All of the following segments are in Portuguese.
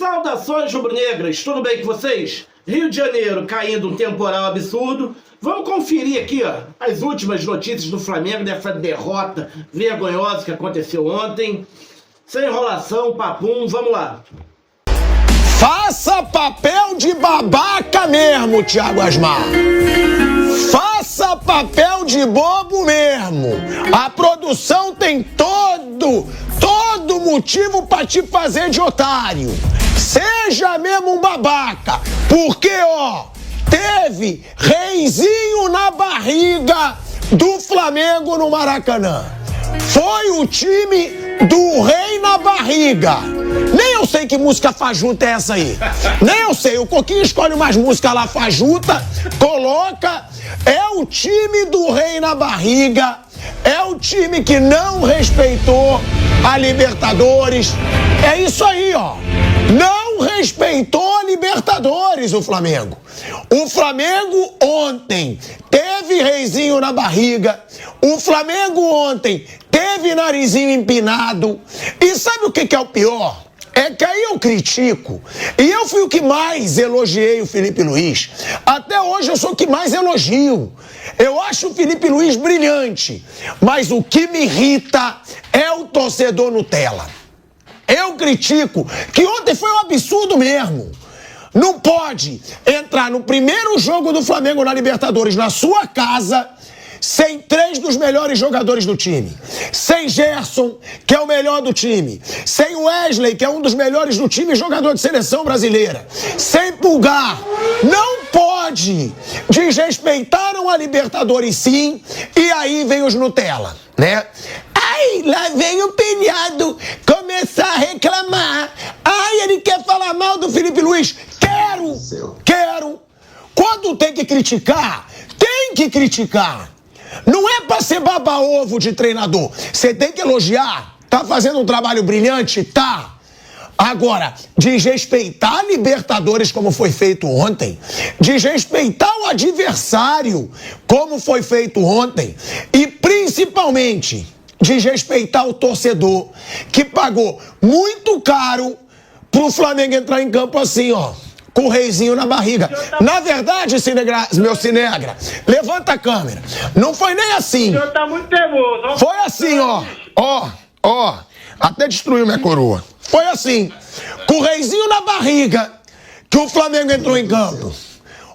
Saudações rubro-negras, tudo bem com vocês? Rio de Janeiro caindo um temporal absurdo. Vamos conferir aqui, ó, as últimas notícias do Flamengo dessa derrota vergonhosa que aconteceu ontem. Sem enrolação, papum, vamos lá. Faça papel de babaca mesmo, Thiago Asmar. Faça papel de bobo mesmo. A produção tem todo motivo pra te fazer de otário. Seja mesmo um babaca. Porque, ó, teve reizinho na barriga do Flamengo no Maracanã. Foi o time do rei na barriga. Nem eu sei que música fajuta é essa aí. Nem eu sei. O Coquinho escolhe umas músicas lá fajuta, coloca. É o time do rei na barriga. É o time que não respeitou a Libertadores. É isso aí, ó. Não respeitou a Libertadores, o Flamengo. O Flamengo ontem teve reizinho na barriga. O Flamengo ontem teve narizinho empinado. E sabe o que é o pior? É que aí eu critico. E eu fui o que mais elogiei o Felipe Luiz. Até hoje eu sou o que mais elogio. Eu acho o Felipe Luiz brilhante. Mas o que me irrita é o torcedor Nutella. Eu critico que ontem foi um absurdo mesmo. Não pode entrar no primeiro jogo do Flamengo na Libertadores na sua casa sem 3 dos melhores jogadores do time. Sem Gerson, que é o melhor do time. Sem Wesley, que é um dos melhores do time, jogador de seleção brasileira. Sem Pulgar. Não pode. Desrespeitaram a Libertadores sim, e aí vem os Nutella, né? Ai, lá vem o pilhado começar a reclamar. Ai, ele quer falar mal do Felipe Luiz. Quero. Quando tem que criticar, tem que criticar. Não é pra ser baba-ovo de treinador. Você tem que elogiar. Tá fazendo um trabalho brilhante? Tá. Agora, desrespeitar a Libertadores como foi feito ontem, desrespeitar o adversário como foi feito ontem e principalmente desrespeitar o torcedor que pagou muito caro pro Flamengo entrar em campo assim, ó, com o reizinho na barriga. Na verdade, meu Cinegra, levanta a câmera. Não foi nem assim. O senhor tá muito nervoso. Foi assim, ó. Até destruiu minha coroa. Foi assim, com o reizinho na barriga, que o Flamengo entrou em campo.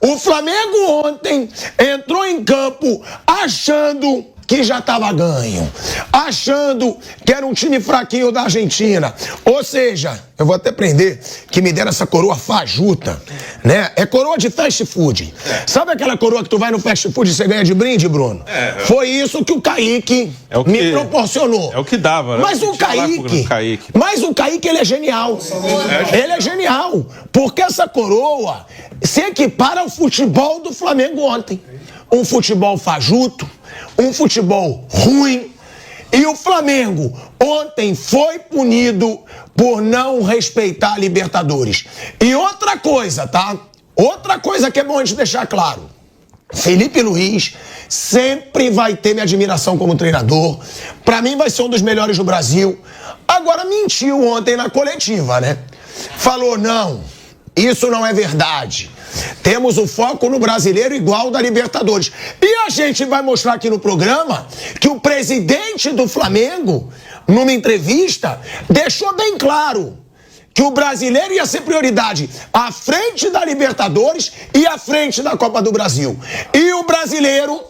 O Flamengo ontem entrou em campo achando que já estava ganho, achando que era um time fraquinho da Argentina. Ou seja, eu vou até prender que me deram essa coroa fajuta, né? É coroa de fast food. Sabe aquela coroa que tu vai no fast food e você ganha de brinde, Bruno? Foi isso que o Kaique me proporcionou. É o que dava, né? Mas o Kaique, ele é genial. Ele é genial, porque essa coroa se equipara ao futebol do Flamengo ontem. Um futebol fajuto, um futebol ruim. E o Flamengo ontem foi punido por não respeitar a Libertadores. E outra coisa, tá? Outra coisa que é bom a gente deixar claro. Felipe Luiz sempre vai ter minha admiração como treinador. Pra mim vai ser um dos melhores do Brasil. Agora mentiu ontem na coletiva, né? Falou, não, isso não é verdade. Temos o foco no brasileiro igual da Libertadores. E a gente vai mostrar aqui no programa que o presidente do Flamengo, numa entrevista, deixou bem claro que o brasileiro ia ser prioridade à frente da Libertadores e à frente da Copa do Brasil. E o brasileiro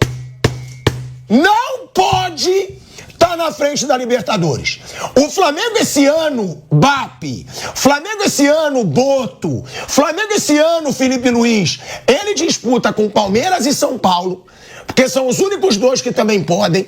não pode tá na frente da Libertadores. O Flamengo esse ano, BAP. Flamengo esse ano, Boto. Flamengo esse ano, Felipe Luiz. Ele disputa com Palmeiras e São Paulo, porque são os únicos dois que também podem,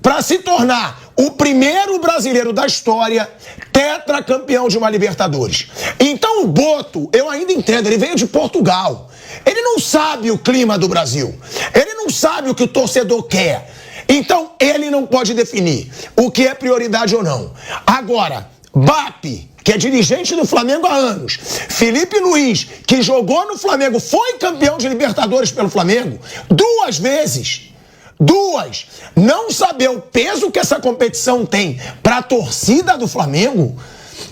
para se tornar o primeiro brasileiro da história tetracampeão de uma Libertadores. Então o Boto, eu ainda entendo, ele veio de Portugal. Ele não sabe o clima do Brasil. Ele não sabe o que o torcedor quer. Então, ele não pode definir o que é prioridade ou não. Agora, BAP, que é dirigente do Flamengo há anos, Felipe Luiz, que jogou no Flamengo, foi campeão de Libertadores pelo Flamengo 2 vezes. 2. Não saber o peso que essa competição tem para a torcida do Flamengo,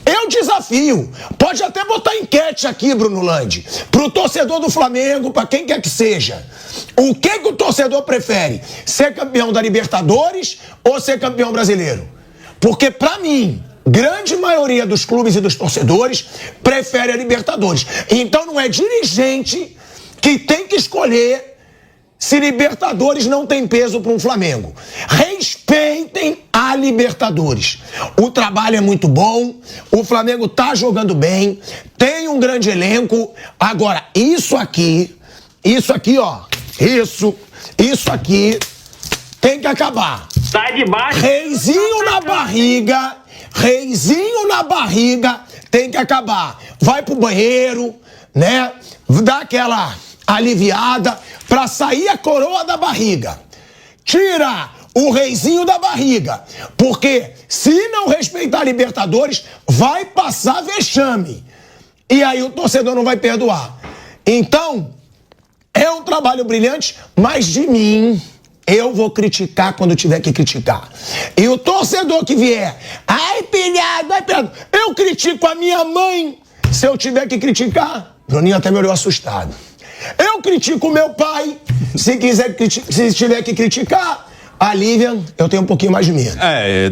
eu desafio. Pode até botar em lembrete aqui, Bruno Landi, pro torcedor do Flamengo, pra quem quer que seja. O que o torcedor prefere? Ser campeão da Libertadores ou ser campeão brasileiro? Porque, pra mim, grande maioria dos clubes e dos torcedores prefere a Libertadores. Então não é dirigente que tem que escolher se Libertadores não tem peso para um Flamengo. Respeitem a Libertadores. O trabalho é muito bom, o Flamengo tá jogando bem, tem um grande elenco. Agora, isso aqui, ó, isso aqui tem que acabar. Sai de baixo. Reizinho na barriga, tem que acabar. Vai pro banheiro, né? Dá aquela aliviada pra sair a coroa da barriga. Tira o reizinho da barriga, porque se não respeitar a Libertadores, vai passar vexame. E aí o torcedor não vai perdoar. Então, é um trabalho brilhante, mas de mim, eu vou criticar quando tiver que criticar. E o torcedor que vier, ai, pilhado, eu critico a minha mãe. Se eu tiver que criticar, Bruninho até me olhou assustado. Eu critico o meu pai. Se tiver que criticar, a Lívia, eu tenho um pouquinho mais de medo.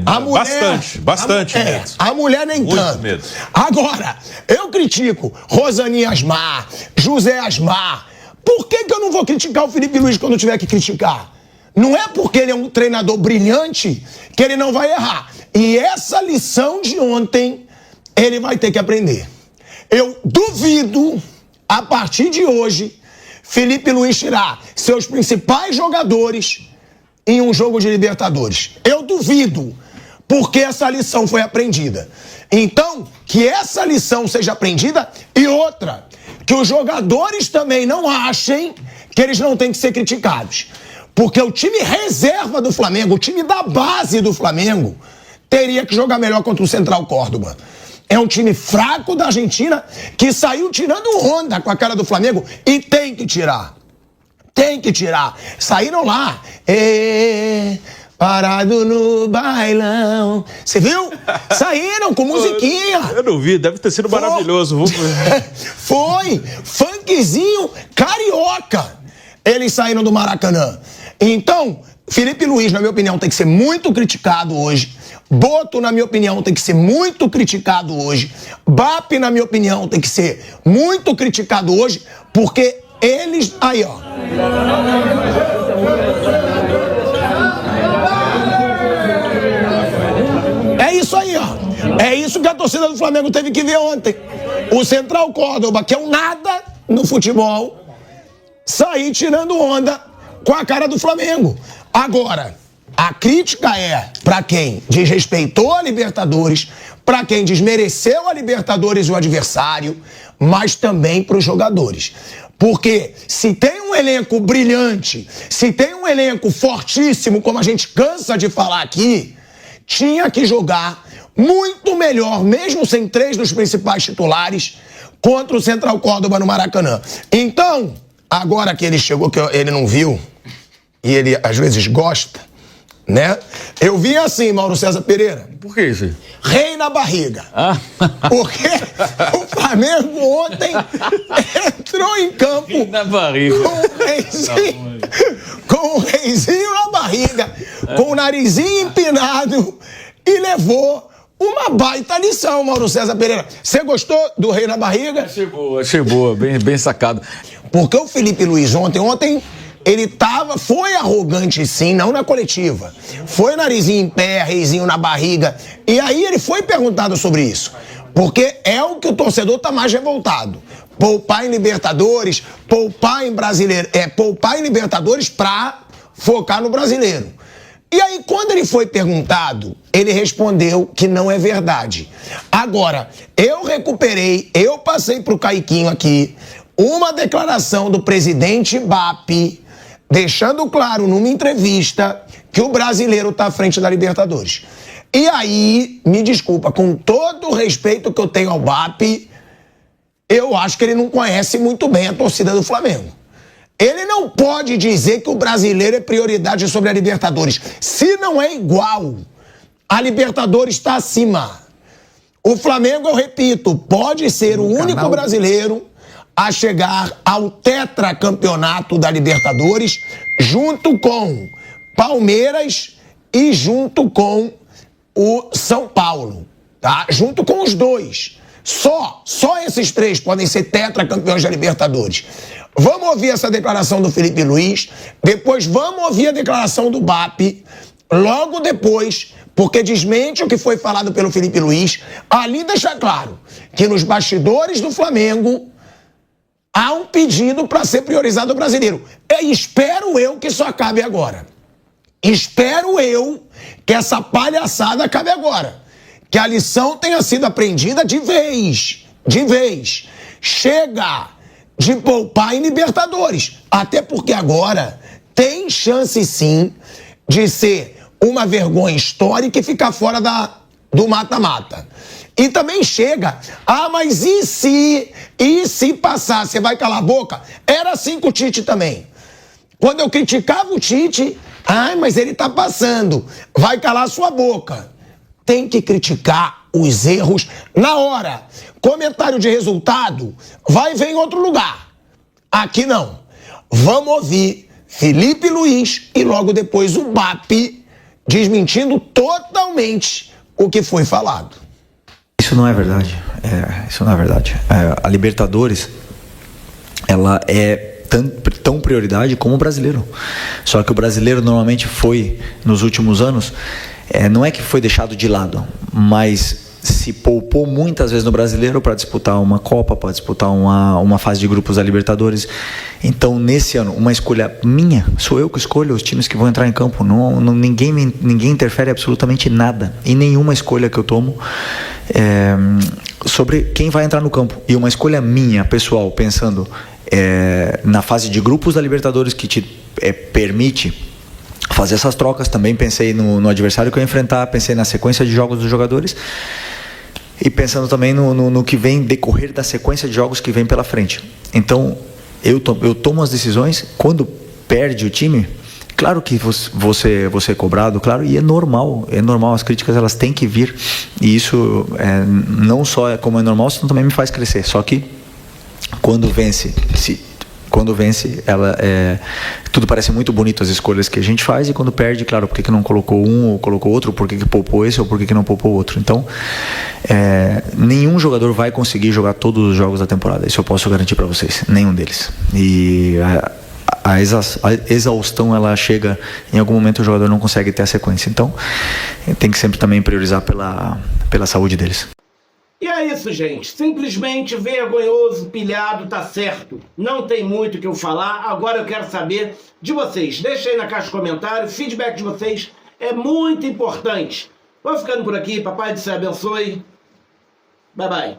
A mulher, bastante medo. A mulher nem muito tanto. Medo. Agora, eu critico Rosaninha Asmar, José Asmar. Por que eu não vou criticar o Felipe Luiz quando tiver que criticar? Não é porque ele é um treinador brilhante que ele não vai errar. E essa lição de ontem, ele vai ter que aprender. Eu duvido, a partir de hoje, Felipe Luiz tirar seus principais jogadores em um jogo de Libertadores. Eu duvido, porque essa lição foi aprendida. Então, que essa lição seja aprendida e outra, que os jogadores também não achem que eles não têm que ser criticados. Porque o time reserva do Flamengo, o time da base do Flamengo, teria que jogar melhor contra o Central Córdoba. É um time fraco da Argentina que saiu tirando onda com a cara do Flamengo e tem que tirar. Tem que tirar. Saíram lá. Parado no bailão. Você viu? Saíram com musiquinha. Eu não vi, deve ter sido maravilhoso. Foi. Funkzinho carioca. Eles saíram do Maracanã. Então, Felipe Luiz, na minha opinião, tem que ser muito criticado hoje. Boto, na minha opinião, tem que ser muito criticado hoje. Bap, na minha opinião, tem que ser muito criticado hoje, porque eles... Aí, ó. É isso aí, ó. É isso que a torcida do Flamengo teve que ver ontem. O Central Córdoba, que é um nada no futebol, sair tirando onda com a cara do Flamengo. Agora, a crítica é para quem desrespeitou a Libertadores, para quem desmereceu a Libertadores e o adversário, mas também para os jogadores. Porque se tem um elenco brilhante, se tem um elenco fortíssimo, como a gente cansa de falar aqui, tinha que jogar muito melhor, mesmo sem 3 dos principais titulares, contra o Central Córdoba no Maracanã. Então, agora que ele chegou, que ele não viu, e ele às vezes gosta, né? Eu vi assim, Mauro César Pereira. Por que isso? Rei na barriga. Porque o Flamengo ontem entrou em campo na barriga. Com o reizinho na barriga, com o narizinho empinado e levou uma baita lição, Mauro César Pereira. Você gostou do rei na barriga? Achei boa, bem sacado. Porque o Felipe Luiz ontem ele foi arrogante sim, não na coletiva. Foi narizinho em pé, reizinho na barriga. E aí ele foi perguntado sobre isso. Porque é o que o torcedor tá mais revoltado. Poupar em Libertadores, poupar em Brasileiro. Poupar em Libertadores pra focar no Brasileiro. E aí, quando ele foi perguntado, ele respondeu que não é verdade. Agora, eu passei pro Caiquinho aqui uma declaração do presidente BAP, deixando claro numa entrevista que o brasileiro tá à frente da Libertadores. E aí, me desculpa, com todo o respeito que eu tenho ao BAP, eu acho que ele não conhece muito bem a torcida do Flamengo. Ele não pode dizer que o brasileiro é prioridade sobre a Libertadores. Se não é igual, a Libertadores está acima. O Flamengo, eu repito, pode ser o único brasileiro a chegar ao tetracampeonato da Libertadores, junto com Palmeiras e junto com o São Paulo, tá? Junto com os dois. Só esses três podem ser tetracampeões da Libertadores. Vamos ouvir essa declaração do Felipe Luiz, depois vamos ouvir a declaração do BAP, logo depois, porque desmente o que foi falado pelo Felipe Luiz. Ali deixa claro que nos bastidores do Flamengo há um pedido para ser priorizado o brasileiro. Espero eu que isso acabe agora. Espero eu que essa palhaçada acabe agora. Que a lição tenha sido aprendida de vez. De vez. Chega de poupar em Libertadores. Até porque agora tem chance sim de ser uma vergonha histórica e ficar fora do mata-mata. E também chega, mas e se passar, você vai calar a boca? Era assim com o Tite também. Quando eu criticava o Tite, mas ele tá passando, vai calar sua boca. Tem que criticar os erros na hora. Comentário de resultado vai ver em outro lugar. Aqui não. Vamos ouvir Felipe Luiz e logo depois o BAP desmentindo totalmente o que foi falado. Isso não é verdade. Isso não é verdade. A Libertadores, ela é tão prioridade como o brasileiro. Só que o brasileiro normalmente foi, nos últimos anos, não é que foi deixado de lado, mas se poupou muitas vezes no brasileiro para disputar uma Copa, para disputar uma fase de grupos da Libertadores. Então, nesse ano, uma escolha minha, sou eu que escolho os times que vão entrar em campo. Ninguém interfere absolutamente nada em nenhuma escolha que eu tomo sobre quem vai entrar no campo. E uma escolha minha, pessoal, pensando na fase de grupos da Libertadores, que te permite fazer essas trocas. Também pensei no adversário que eu ia enfrentar, pensei na sequência de jogos dos jogadores e pensando também no que vem decorrer da sequência de jogos que vem pela frente. Então eu tomo as decisões. Quando perde o time, claro que você é cobrado, claro, e é normal, as críticas elas têm que vir, e isso não só como é normal, senão também me faz crescer. Só que quando vence, tudo parece muito bonito, as escolhas que a gente faz, e quando perde, claro, por que não colocou um ou colocou outro, por que poupou esse ou por que não poupou outro. Então, nenhum jogador vai conseguir jogar todos os jogos da temporada, isso eu posso garantir para vocês, nenhum deles. E a exaustão, ela chega, em algum momento o jogador não consegue ter a sequência. Então, tem que sempre também priorizar pela saúde deles. E é isso, gente. Simplesmente vergonhoso, pilhado, tá certo. Não tem muito o que eu falar. Agora eu quero saber de vocês. Deixa aí na caixa de comentários. Feedback de vocês é muito importante. Vou ficando por aqui. Papai do céu abençoe. Bye, bye.